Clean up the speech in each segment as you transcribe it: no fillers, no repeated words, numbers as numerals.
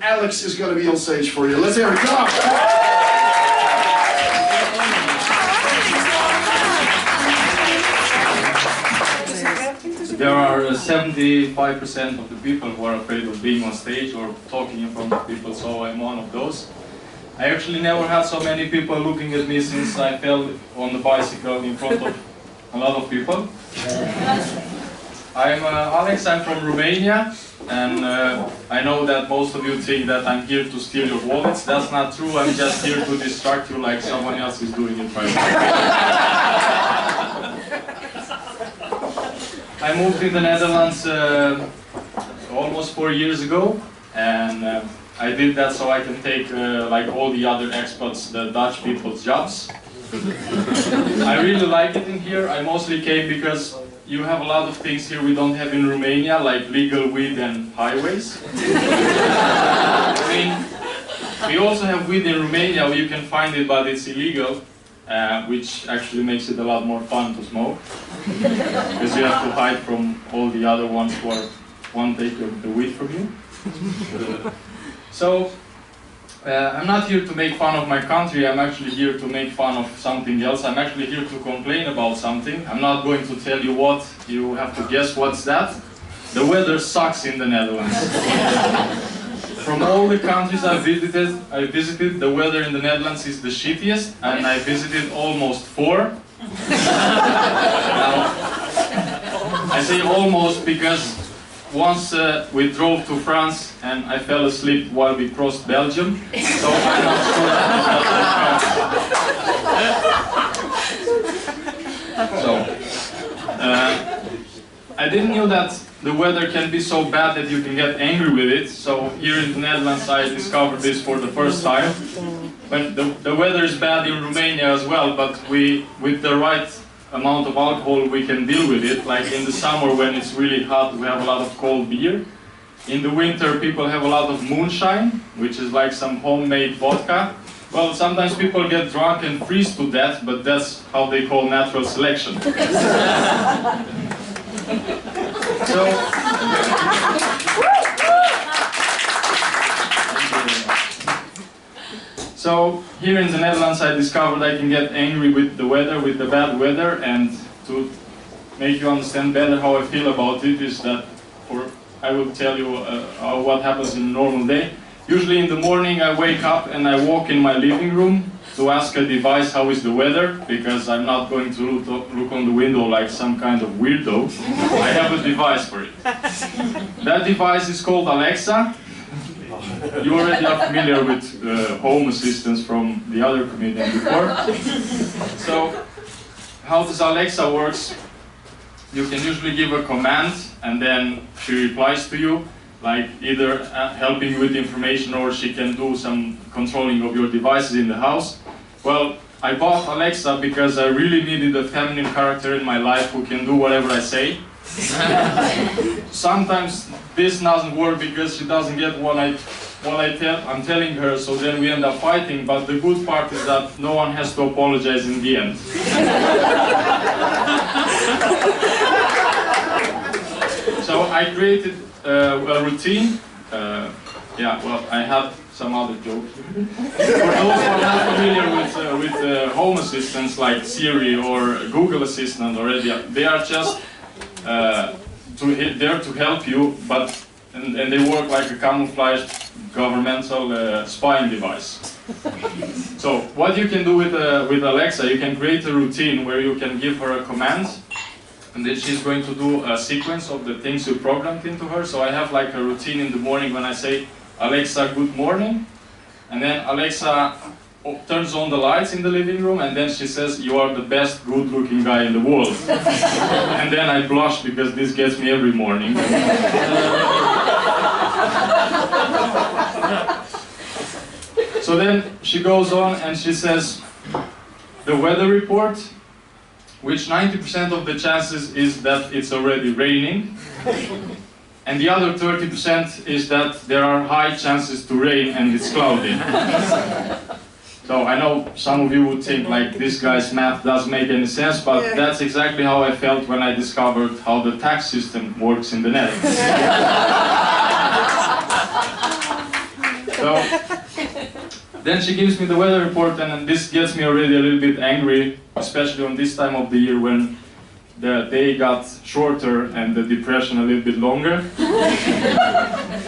Alex is going to be on stage for you. Let's hear it. Come on. There are 75% of the people who are afraid of being on stage or talking in front of people, so I'm one of those. I actually never had so many people looking at me since I fell on the bicycle in front of a lot of people. I'm Alex, I'm from Romania, and I know that most of you think that I'm here to steal your wallets. That's not true, I'm just here to distract you like someone else is doing it right now. I moved in the Netherlands almost 4 years ago, and I did that so I can take, like all the other expats, the Dutch people's jobs. I really like it in here. I mostly came because you have a lot of things here we don't have in Romania, like legal weed and highways. I mean, we also have weed in Romania, you can find it, but it's illegal. Which actually makes it a lot more fun to smoke, because you have to hide from all the other ones who want to take the weed from you. So, I'm not here to make fun of my country, I'm actually here to make fun of something else. I'm actually here to complain about something. I'm not going to tell you what, you have to guess what's that. The weather sucks in the Netherlands. From all the countries I visited, the weather in the Netherlands is the shittiest, and I visited almost 4. Now, I say almost because once we drove to France and I fell asleep while we crossed Belgium, so I'm not sure that so, I didn't know that the weather can be so bad that you can get angry with it. So here in the Netherlands I discovered this for the first time. When the weather is bad in Romania as well, but with the right amount of alcohol we can deal with it. Like in the summer when it's really hot we have a lot of cold beer. In the winter people have a lot of moonshine, which is like some homemade vodka. Well, sometimes people get drunk and freeze to death, but that's how they call natural selection. So here in the Netherlands I discovered I can get angry with the weather, with the bad weather, and to make you understand better how I feel about it is that, I will tell you what happens in a normal day. Usually in the morning I wake up and I walk in my living room to ask a device how is the weather, because I'm not going to look on the window like some kind of weirdo. I have a device for it. That device is called Alexa. You already are familiar with Home Assistants from the other comedian before. So, how does Alexa works? You can usually give a command and then she replies to you, like either helping you with information or she can do some controlling of your devices in the house. Well, I bought Alexa because I really needed a feminine character in my life who can do whatever I say. Sometimes this doesn't work because she doesn't get what I'm telling her, so then we end up fighting, but the good part is that no one has to apologize in the end. So I created a routine. Yeah, well, I have some other jokes. For those who are not familiar with Home Assistants like Siri or Google Assistant already, they are just there to help you, and they work like a camouflaged governmental spying device. So what you can do with Alexa, you can create a routine where you can give her a command, and then she's going to do a sequence of the things you programmed into her. So I have like a routine in the morning when I say, Alexa, good morning, and then Alexa turns on the lights in the living room, and then she says, you are the best good-looking guy in the world. And then I blush because this gets me every morning. So then she goes on and she says, the weather report, which 90% of the chances is that it's already raining. And the other 30% is that there are high chances to rain and it's cloudy. So I know some of you would think like this guy's math doesn't make any sense, but that's exactly how I felt when I discovered how the tax system works in the Netherlands. So then she gives me the weather report, and this gets me already a little bit angry, especially on this time of the year when the day got shorter and the depression a little bit longer.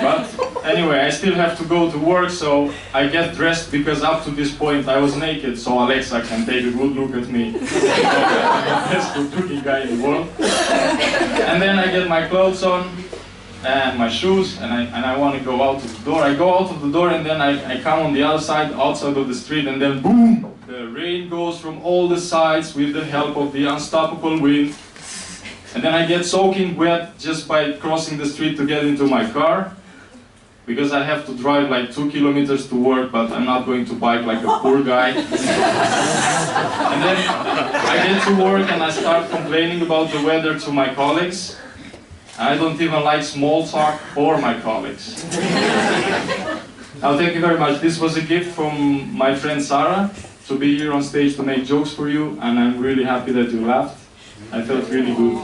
But anyway, I still have to go to work, so I get dressed because up to this point I was naked, so Alexa can take a good look at me. I'm the best looking guy in the world. And then I get my clothes on and my shoes, and I want to go out of the door. I go out of the door, and then I come on the other side, outside of the street, and then boom! The rain goes from all the sides with the help of the unstoppable wind. And then I get soaking wet just by crossing the street to get into my car, because I have to drive like 2 kilometers to work, but I'm not going to bike like a poor guy. And then I get to work and I start complaining about the weather to my colleagues. I don't even like small talk for my colleagues. Now, thank you very much. This was a gift from my friend Sarah to be here on stage to make jokes for you, and I'm really happy that you laughed. I felt really good.